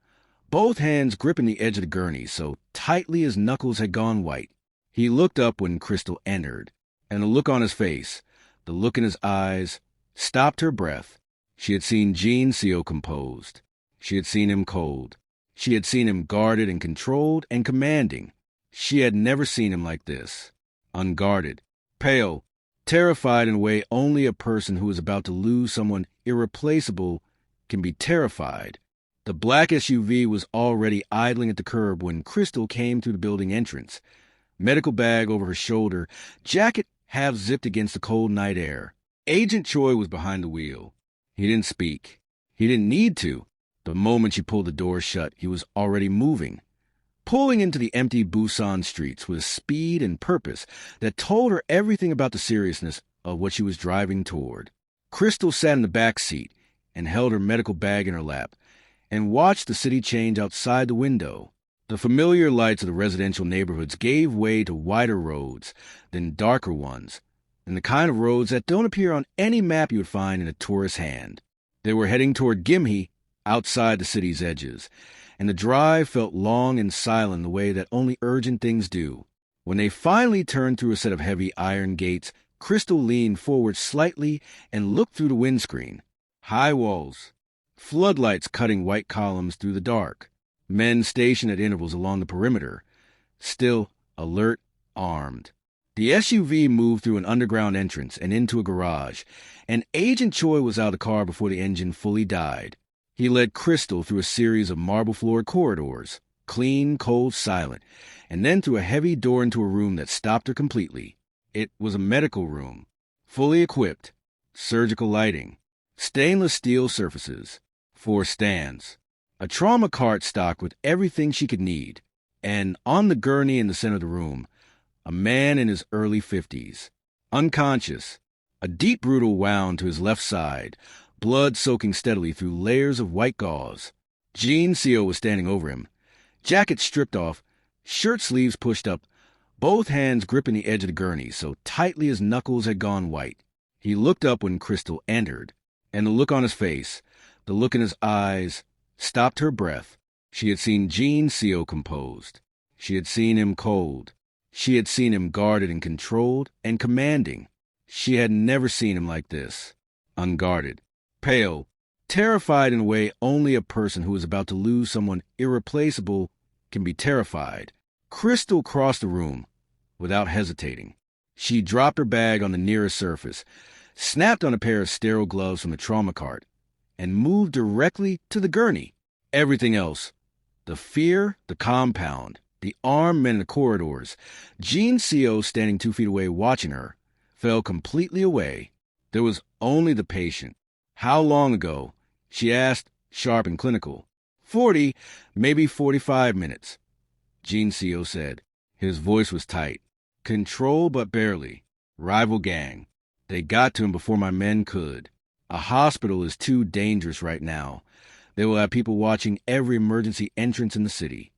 both hands gripping the edge of the gurney so tightly his knuckles had gone white. He looked up when Crystal entered, and the look on his face, the look in his eyes, stopped her breath. She had seen Gene Seo composed. She had seen him cold. She had seen him guarded and controlled and commanding. She had never seen him like this. Unguarded, pale, terrified in a way only a person who is about to lose someone irreplaceable can be terrified. The black SUV was already idling at the curb when Crystal came through the building entrance. Medical bag over her shoulder, jacket half zipped against the cold night air. Agent Choi was behind the wheel. He didn't speak. He didn't need to. The moment she pulled the door shut, he was already moving, pulling into the empty Busan streets with speed and purpose that told her everything about the seriousness of what she was driving toward. Crystal sat in the back seat and held her medical bag in her lap and watched the city change outside the window. The familiar lights of the residential neighborhoods gave way to wider roads, then darker ones, and the kind of roads that don't appear on any map you would find in a tourist's hand. They were heading toward Gimhae, outside the city's edges, and the drive felt long and silent the way that only urgent things do. When they finally turned through a set of heavy iron gates, Crystal leaned forward slightly and looked through the windscreen. High walls, floodlights cutting white columns through the dark, men stationed at intervals along the perimeter, still alert, armed. The SUV moved through an underground entrance and into a garage, and Agent Choi was out of the car before the engine fully died. He led Crystal through a series of marble-floored corridors, clean, cold, silent, and then through a heavy door into a room that stopped her completely. It was a medical room, fully equipped, surgical lighting, stainless steel surfaces, 4 stands, a trauma cart stocked with everything she could need, and on the gurney in the center of the room, a man in his early 50s, unconscious, a deep brutal wound to his left side, blood soaking steadily through layers of white gauze. Gene Seo was standing over him, jacket stripped off, shirt sleeves pushed up, both hands gripping the edge of the gurney so tightly his knuckles had gone white. He looked up when Crystal entered, and the look on his face, the look in his eyes, stopped her breath. She had seen Gene Seo composed. She had seen him cold. She had seen him guarded and controlled and commanding. She had never seen him like this. Unguarded, pale, terrified in a way only a person who is about to lose someone irreplaceable can be terrified. Crystal crossed the room without hesitating. She dropped her bag on the nearest surface, snapped on a pair of sterile gloves from the trauma cart, and moved directly to the gurney. Everything else, the fear, the compound, the armed men in the corridors, Gene Seo standing 2 feet away watching her, fell completely away. There was only the patient. How long ago? She asked, sharp and clinical. 40, maybe 45 minutes. Gene Seo said. His voice was tight. Control, but barely. Rival gang. They got to him before my men could. A hospital is too dangerous right now. They will have people watching every emergency entrance in the city.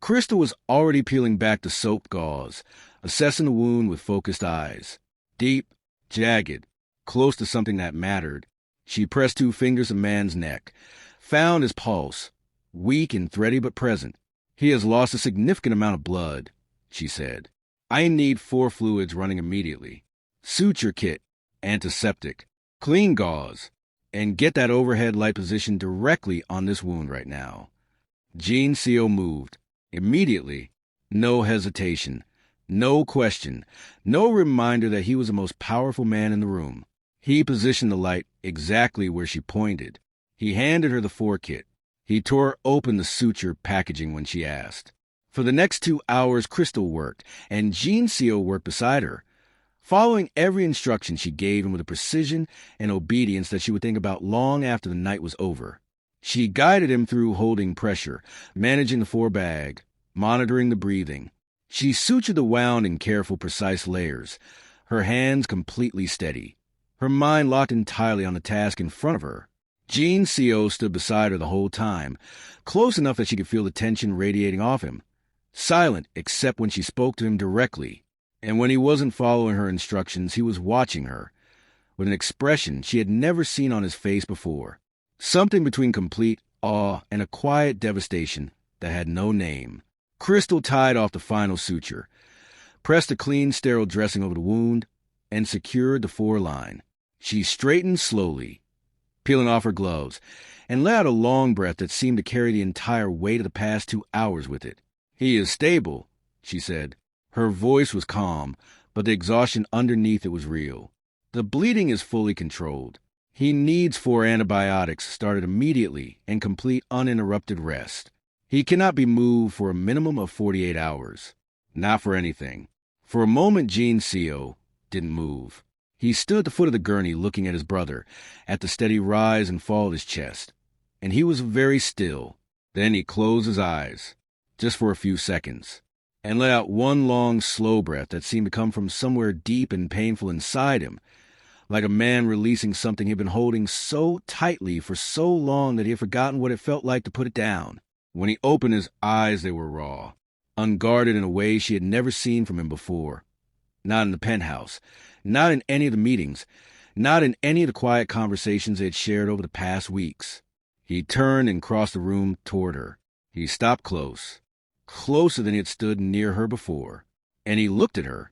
Crystal was already peeling back the soap gauze, assessing the wound with focused eyes. Deep, jagged, close to something that mattered. She pressed 2 fingers of man's neck, found his pulse, weak and thready but present. He has lost a significant amount of blood, she said. I need 4 fluids running immediately. Suture kit, antiseptic, clean gauze, and get that overhead light position directly on this wound right now. Gene Seo moved. Immediately. No hesitation. No question. No reminder that he was the most powerful man in the room. He positioned the light exactly where she pointed. He handed her the 4 kit. He tore open the suture packaging when she asked. For the next 2 hours, Crystal worked, and Gene Seo worked beside her, following every instruction she gave him with a precision and obedience that she would think about long after the night was over. She guided him through holding pressure, managing the 4 bag, monitoring the breathing. She sutured the wound in careful, precise layers, her hands completely steady, her mind locked entirely on the task in front of her. Gene Seo stood beside her the whole time, close enough that she could feel the tension radiating off him, silent except when she spoke to him directly. And when he wasn't following her instructions, he was watching her, with an expression she had never seen on his face before. Something between complete, awe, and a quiet devastation that had no name. Crystal tied off the final suture, pressed a clean, sterile dressing over the wound, and secured the 4-line. She straightened slowly, peeling off her gloves, and let out a long breath that seemed to carry the entire weight of the past 2 hours with it. "He is stable," she said. Her voice was calm, but the exhaustion underneath it was real. "The bleeding is fully controlled. He needs 4 antibiotics started immediately and complete uninterrupted rest. He cannot be moved for a minimum of 48 hours. Not for anything." For a moment, Gene Seo didn't move. He stood at the foot of the gurney looking at his brother, at the steady rise and fall of his chest. And he was very still. Then he closed his eyes, just for a few seconds, and let out one long, slow breath that seemed to come from somewhere deep and painful inside him, like a man releasing something he'd been holding so tightly for so long that he had forgotten what it felt like to put it down. When he opened his eyes, they were raw, unguarded in a way she had never seen from him before. Not in the penthouse, not in any of the meetings, not in any of the quiet conversations they had shared over the past weeks. He turned and crossed the room toward her. He stopped close, closer than he had stood near her before, and he looked at her.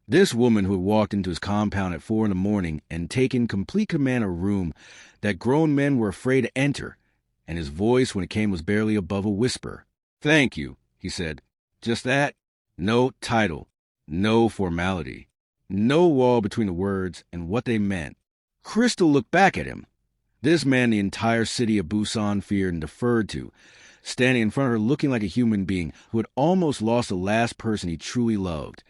This woman who had walked into his compound at 4 a.m. and taken complete command of a room that grown men were afraid to enter, and his voice when it came was barely above a whisper. "Thank you," he said. "Just that. No title, no formality, no wall between the words and what they meant." Crystal looked back at him. This man the entire city of Busan feared and deferred to, standing in front of her looking like a human being who had almost lost the last person he truly loved.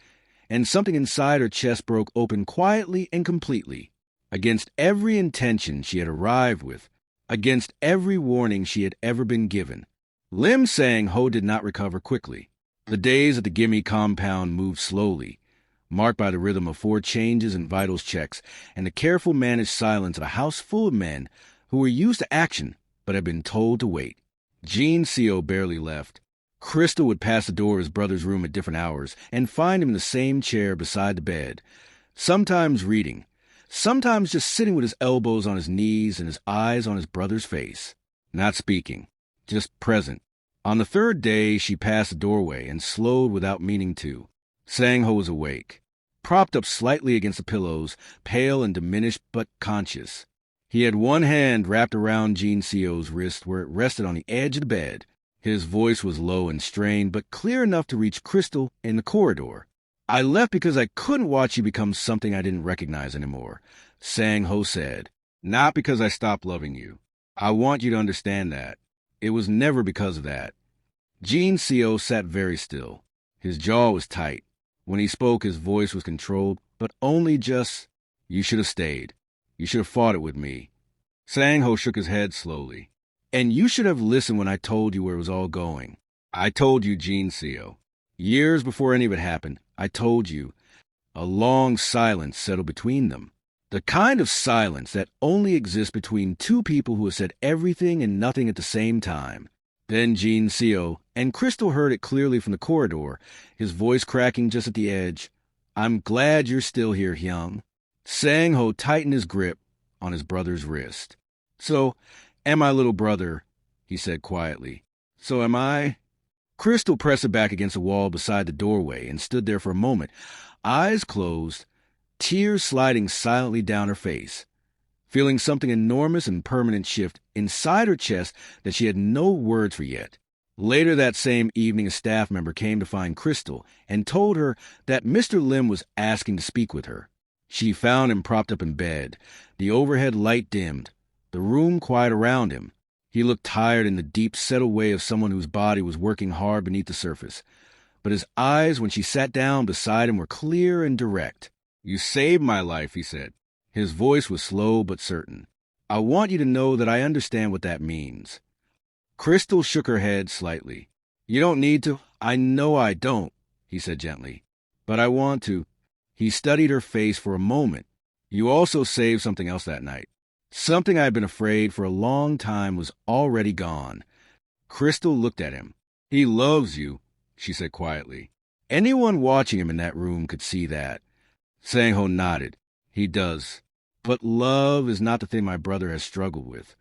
And something inside her chest broke open quietly and completely, against every intention she had arrived with, against every warning she had ever been given. Lim Sang-ho did not recover quickly. The days at the Gimme compound moved slowly, marked by the rhythm of 4 changes and vitals checks and the careful managed silence of a house full of men who were used to action but had been told to wait. Gene Seo barely left. Crystal would pass the door of his brother's room at different hours and find him in the same chair beside the bed, sometimes reading, sometimes just sitting with his elbows on his knees and his eyes on his brother's face, not speaking, just present. On the 3rd day, she passed the doorway and slowed without meaning to. Sang-ho was awake, propped up slightly against the pillows, pale and diminished but conscious. He had one hand wrapped around Gene Seo's wrist where it rested on the edge of the bed. His voice was low and strained, but clear enough to reach Crystal in the corridor. "I left because I couldn't watch you become something I didn't recognize anymore," Sang-ho said. "Not because I stopped loving you. I want you to understand that. It was never because of that." Gene Seo sat very still. His jaw was tight. When he spoke, his voice was controlled, but only just, "You should have stayed. You should have fought it with me." Sang-ho shook his head slowly. "And you should have listened when I told you where it was all going. I told you, Gene Seo. Years before any of it happened, I told you." A long silence settled between them. The kind of silence that only exists between 2 people who have said everything and nothing at the same time. Then Gene Seo, and Crystal heard it clearly from the corridor, his voice cracking just at the edge. "I'm glad you're still here, Hyung." Sang-ho tightened his grip on his brother's wrist. "So am I, little brother," he said quietly. "So am I." Crystal pressed it back against the wall beside the doorway and stood there for a moment, eyes closed, tears sliding silently down her face, feeling something enormous and permanent shift inside her chest that she had no words for yet. Later that same evening, a staff member came to find Crystal and told her that Mr. Lim was asking to speak with her. She found him propped up in bed, the overhead light dimmed, the room quiet around him. He looked tired in the deep, settled way of someone whose body was working hard beneath the surface. But his eyes, when she sat down beside him, were clear and direct. "You saved my life," he said. His voice was slow but certain. "I want you to know that I understand what that means." Crystal shook her head slightly. "You don't need to." "I know I don't," he said gently. "But I want to." He studied her face for a moment. "You also saved something else that night. Something I had been afraid for a long time was already gone." Crystal looked at him. "He loves you," she said quietly. Anyone watching him in that room could see that. Sang-ho nodded. "He does. But love is not the thing my brother has struggled with."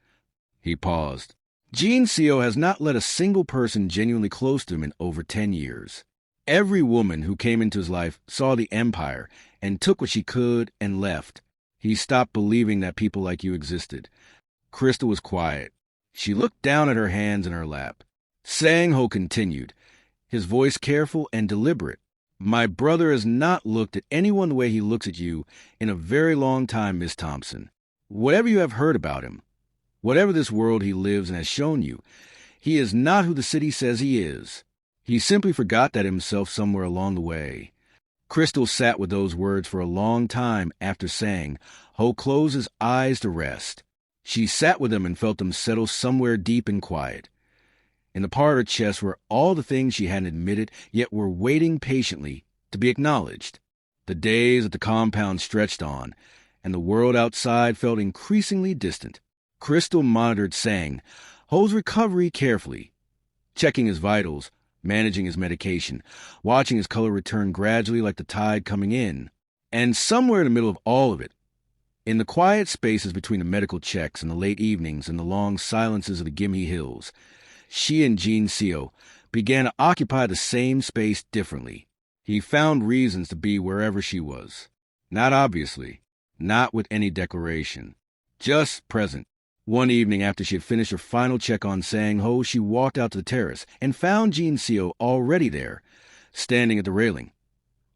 He paused. Gene Seo has not let a single person genuinely close to him in over 10 years. Every woman who came into his life saw the empire and took what she could and left. He stopped believing that people like you existed. Crystal was quiet. She looked down at her hands in her lap. Sang-ho continued, his voice careful and deliberate. My brother has not looked at anyone the way he looks at you in a very long time, Miss Thompson. Whatever you have heard about him, whatever this world he lives in has shown you, he is not who the city says he is. He simply forgot that himself somewhere along the way. Crystal sat with those words for a long time after Sang-ho closed his eyes to rest. She sat with them and felt them settle somewhere deep and quiet. In the part of her chest were all the things she hadn't admitted, yet were waiting patiently to be acknowledged. The days at the compound stretched on, and the world outside felt increasingly distant. Crystal monitored Sang-ho's recovery carefully, checking his vitals, managing his medication, watching his color return gradually like the tide coming in. And somewhere in the middle of all of it, in the quiet spaces between the medical checks and the late evenings and the long silences of the Gimhe Hills, she and Gene Seo began to occupy the same space differently. He found reasons to be wherever she was. Not obviously, not with any declaration, just present. One evening after she had finished her final check on Sang-ho, she walked out to the terrace and found Gene Seo already there, standing at the railing,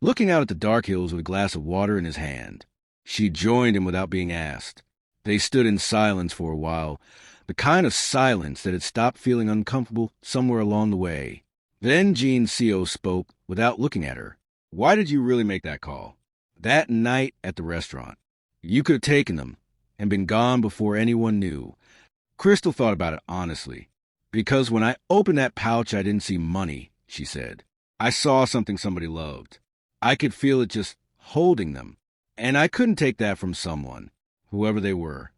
looking out at the dark hills with a glass of water in his hand. She joined him without being asked. They stood in silence for a while, the kind of silence that had stopped feeling uncomfortable somewhere along the way. Then Gene Seo spoke without looking at her. Why did you really make that call? That night at the restaurant. You could have taken them and been gone before anyone knew. Crystal thought about it honestly. Because when I opened that pouch, I didn't see money, she said. I saw something somebody loved. I could feel it just holding them. And I couldn't take that from someone, whoever they were.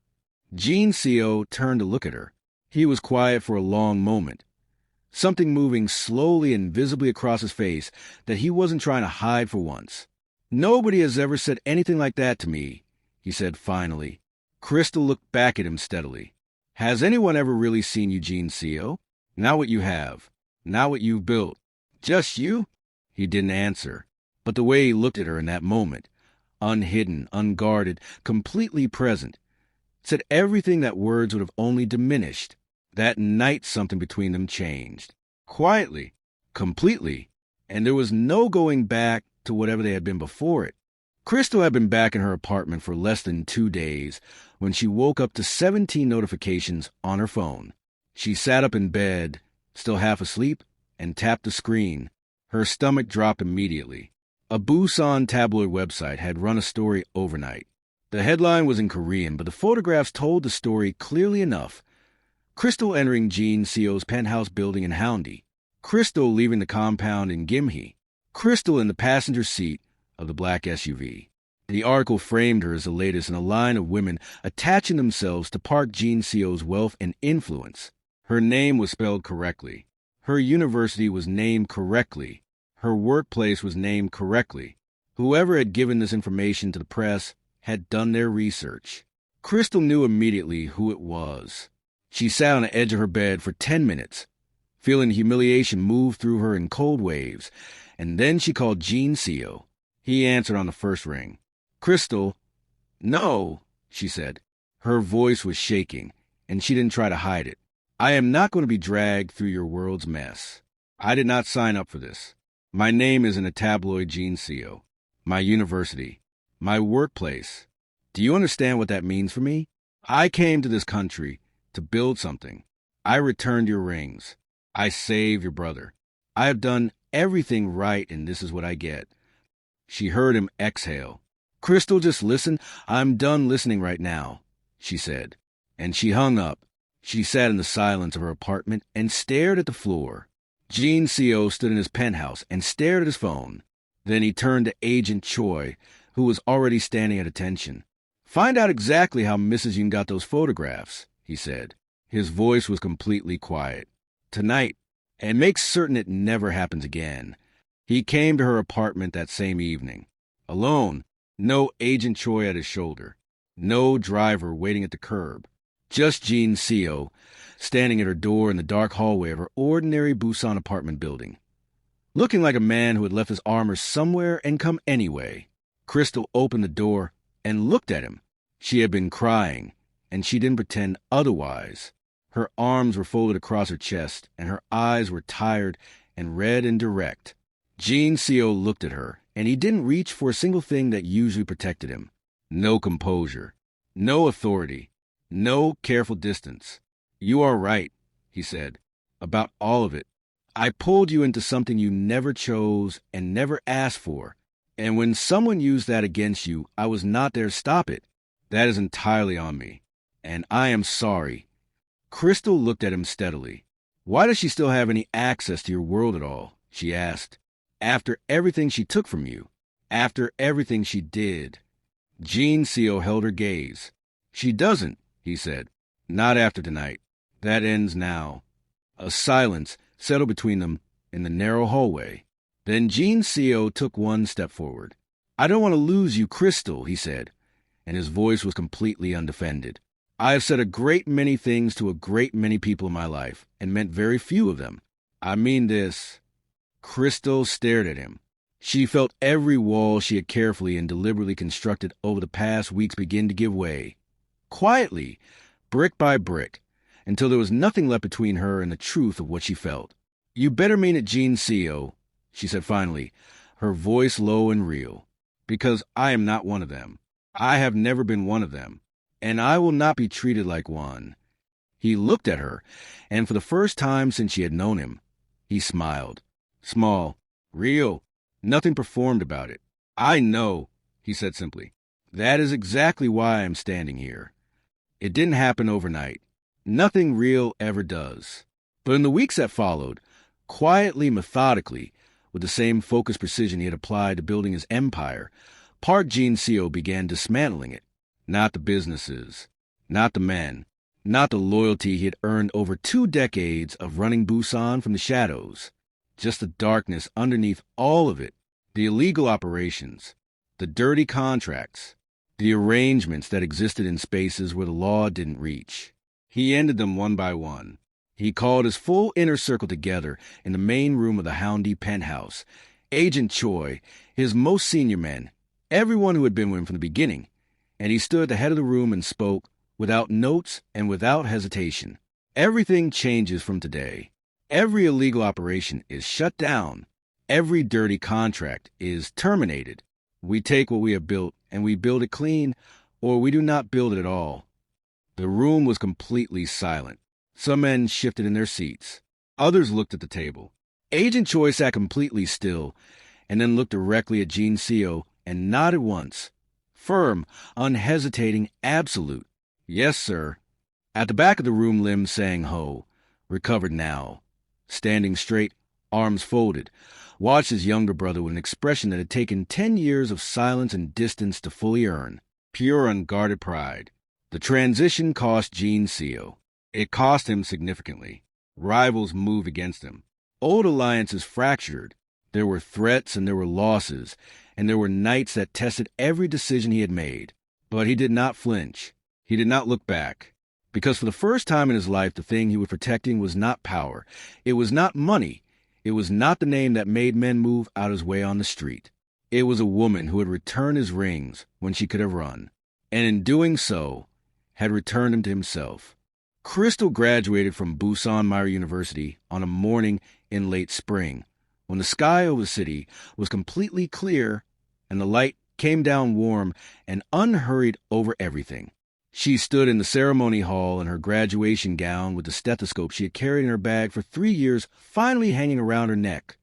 Gene Seo turned to look at her. He was quiet for a long moment, something moving slowly and visibly across his face that he wasn't trying to hide for once. Nobody has ever said anything like that to me, he said finally. Crystal looked back at him steadily. Has anyone ever really seen you, Gene Seo? Not what you have. Not what you've built. Just you? He didn't answer, but the way he looked at her in that moment, unhidden, unguarded, completely present, said everything that words would have only diminished. That night something between them changed. Quietly, completely, and there was no going back to whatever they had been before it. Crystal had been back in her apartment for less than 2 days when she woke up to 17 notifications on her phone. She sat up in bed, still half asleep, and tapped the screen. Her stomach dropped immediately. A Busan tabloid website had run a story overnight. The headline was in Korean, but the photographs told the story clearly enough. Crystal entering Gene Seo's penthouse building in Haeundae. Crystal leaving the compound in Gimhe. Crystal in the passenger seat of the black SUV. The article framed her as the latest in a line of women attaching themselves to Park Gene Seo's wealth and influence. Her name was spelled correctly. Her university was named correctly. Her workplace was named correctly. Whoever had given this information to the press had done their research. Crystal knew immediately who it was. She sat on the edge of her bed for 10 minutes, feeling humiliation move through her in cold waves, and then she called Gene Seo. He answered on the first ring. Crystal, no, she said. Her voice was shaking, and she didn't try to hide it. I am not going to be dragged through your world's mess. I did not sign up for this. My name is in a tabloid, Gene Seo. My university. My workplace. Do you understand what that means for me? I came to this country to build something. I returned your rings. I saved your brother. I have done everything right, and this is what I get. She heard him exhale. Crystal, just listen. I'm done listening right now, she said. And she hung up. She sat in the silence of her apartment and stared at the floor. Gene Seo stood in his penthouse and stared at his phone. Then he turned to Agent Choi, who was already standing at attention. Find out exactly how Mrs. Yoon got those photographs, he said. His voice was completely quiet. Tonight, and make certain it never happens again. He came to her apartment that same evening. Alone, no Agent Choi at his shoulder. No driver waiting at the curb. Just Jean Seo, standing at her door in the dark hallway of her ordinary Busan apartment building. Looking like a man who had left his armor somewhere and come anyway, Crystal opened the door and looked at him. She had been crying, and she didn't pretend otherwise. Her arms were folded across her chest, and her eyes were tired and red and direct. Jean Seo looked at her, and he didn't reach for a single thing that usually protected him. No composure, no authority, no careful distance. "You are right," he said, "about all of it. I pulled you into something you never chose and never asked for. And when someone used that against you, I was not there to stop it. That is entirely on me. And I am sorry." Crystal looked at him steadily. "Why does she still have any access to your world at all?" she asked. "After everything she took from you. After everything she did." Jean Seo held her gaze. "She doesn't," he said. "Not after tonight. That ends now." A silence settled between them in the narrow hallway. Then Jean Seo took one step forward. "I don't want to lose you, Crystal," he said, and his voice was completely undefended. "I have said a great many things to a great many people in my life, and meant very few of them. I mean this." Crystal stared at him. She felt every wall she had carefully and deliberately constructed over the past weeks begin to give way. Quietly, brick by brick, until there was nothing left between her and the truth of what she felt. "You better mean it, Jean Seo," she said finally, her voice low and real. "Because I am not one of them. I have never been one of them. And I will not be treated like one." He looked at her, and for the first time since she had known him, he smiled. Small, real, nothing performed about it. "I know," he said simply. "That is exactly why I am standing here. It didn't happen overnight. Nothing real ever does." But in the weeks that followed, quietly, methodically, with the same focused precision he had applied to building his empire, Park Jean Seo began dismantling it. Not the businesses, not the men, not the loyalty he had earned over 2 decades of running Busan from the shadows. Just the darkness underneath all of it, the illegal operations, the dirty contracts, the arrangements that existed in spaces where the law didn't reach. He ended them one by one. He called his full inner circle together in the main room of the Houndy penthouse. Agent Choi, his most senior men, everyone who had been with him from the beginning, and he stood at the head of the room and spoke, without notes and without hesitation. "Everything changes from today. Every illegal operation is shut down. Every dirty contract is terminated. We take what we have built and we build it clean, or we do not build it at all." The room was completely silent. Some men shifted in their seats. Others looked at the table. Agent Choi sat completely still, and then looked directly at Jean Seo and nodded once. Firm, unhesitating, absolute. "Yes, sir." At the back of the room, Lim Sang-ho, recovered now, standing straight, arms folded, watched his younger brother with an expression that had taken 10 years of silence and distance to fully earn. Pure, unguarded pride. The transition cost Jean Seo. It cost him significantly. Rivals moved against him. Old alliances fractured. There were threats and there were losses, and there were nights that tested every decision he had made. But he did not flinch. He did not look back. Because for the first time in his life, the thing he was protecting was not power. It was not money. It was not the name that made men move out his way on the street. It was a woman who had returned his rings when she could have run, and in doing so, had returned him to himself. Crystal graduated from Busan Mira University on a morning in late spring, when the sky over the city was completely clear and the light came down warm and unhurried over everything. She stood in the ceremony hall in her graduation gown with the stethoscope she had carried in her bag for 3 years finally hanging around her neck,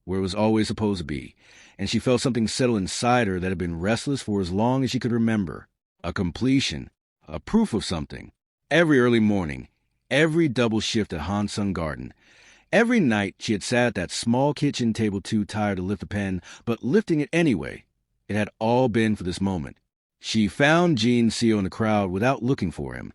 where it was always supposed to be, and she felt something settle inside her that had been restless for as long as she could remember. A completion, a proof of something. Every early morning, every double shift at Hansung Garden, every night she had sat at that small kitchen table too tired to lift a pen, but lifting it anyway. It had all been for this moment. She found Jean Seo in the crowd without looking for him,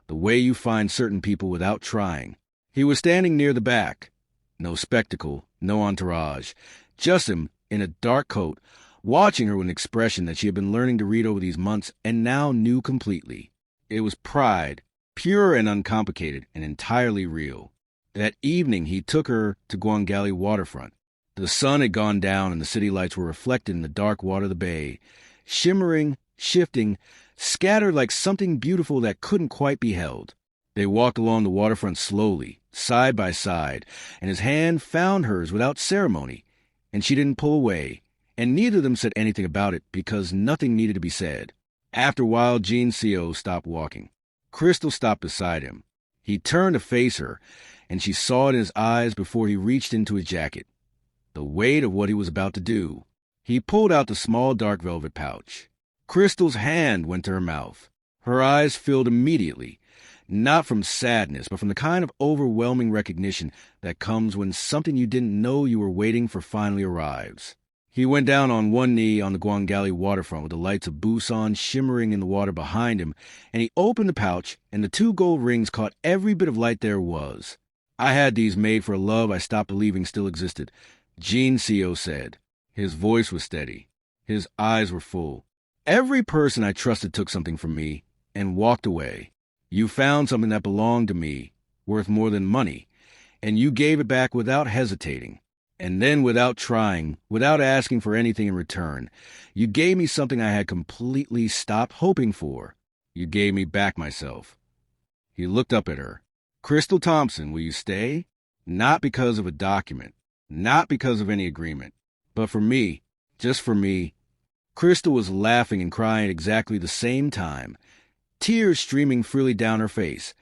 the way you find certain people without trying. He was standing near the back. No spectacle, no entourage, just him in a dark coat, watching her with an expression that she had been learning to read over these months and now knew completely. It was pride, pure and uncomplicated and entirely real. That evening, he took her to Guangali waterfront. The sun had gone down and the city lights were reflected in the dark water of the bay, shimmering, shifting, scattered like something beautiful that couldn't quite be held. They walked along the waterfront slowly, side by side, and his hand found hers without ceremony, and she didn't pull away, and neither of them said anything about it because nothing needed to be said. After a while, Jean Seo stopped walking. Crystal stopped beside him. He turned to face her, and she saw it in his eyes before he reached into his jacket. The weight of what he was about to do. He pulled out the small dark velvet pouch. Crystal's hand went to her mouth. Her eyes filled immediately, not from sadness, but from the kind of overwhelming recognition that comes when something you didn't know you were waiting for finally arrives. He went down on one knee on the Guangali waterfront with the lights of Busan shimmering in the water behind him, and he opened the pouch, and the 2 gold rings caught every bit of light there was. "I had these made for a love I stopped believing still existed," Jean Seo said. His voice was steady. His eyes were full. "Every person I trusted took something from me and walked away. You found something that belonged to me, worth more than money, and you gave it back without hesitating. And then without trying, without asking for anything in return, you gave me something I had completely stopped hoping for. You gave me back myself." He looked up at her. "Crystal Thompson, will you stay? Not because of a document, not because of any agreement, but for me, just for me." Crystal was laughing and crying at exactly the same time, tears streaming freely down her face,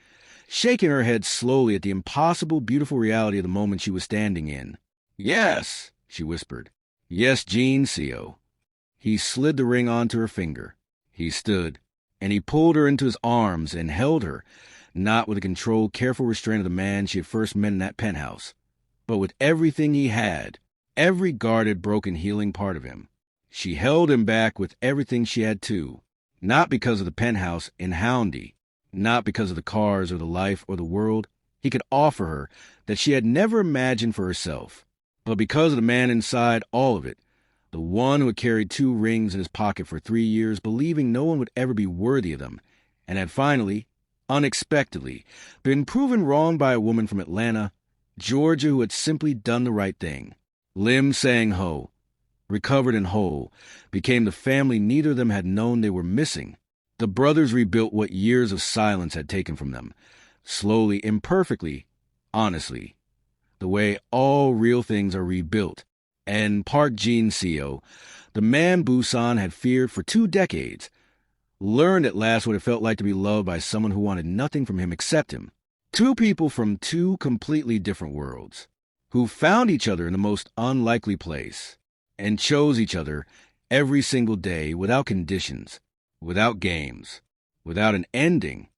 shaking her head slowly at the impossible, beautiful reality of the moment she was standing in. "Yes," she whispered. "Yes, Jean Seo." He slid the ring onto her finger. He stood, and he pulled her into his arms and held her, not with the controlled, careful restraint of the man she had first met in that penthouse, but with everything he had, every guarded, broken, healing part of him. She held him back with everything she had too, not because of the penthouse in Houndy, not because of the cars or the life or the world he could offer her that she had never imagined for herself, but because of the man inside all of it, the one who had carried 2 rings in his pocket for 3 years, believing no one would ever be worthy of them, and had finally, unexpectedly, been proven wrong by a woman from Atlanta, Georgia, who had simply done the right thing. Lim Sang-ho, recovered and whole, became the family neither of them had known they were missing. The brothers rebuilt what years of silence had taken from them, slowly, imperfectly, honestly, the way all real things are rebuilt. And Park Jin Seo, the man Busan had feared for 2 decades, learned at last what it felt like to be loved by someone who wanted nothing from him except him. 2 people from 2 completely different worlds, who found each other in the most unlikely place, and chose each other every single day without conditions, without games, without an ending,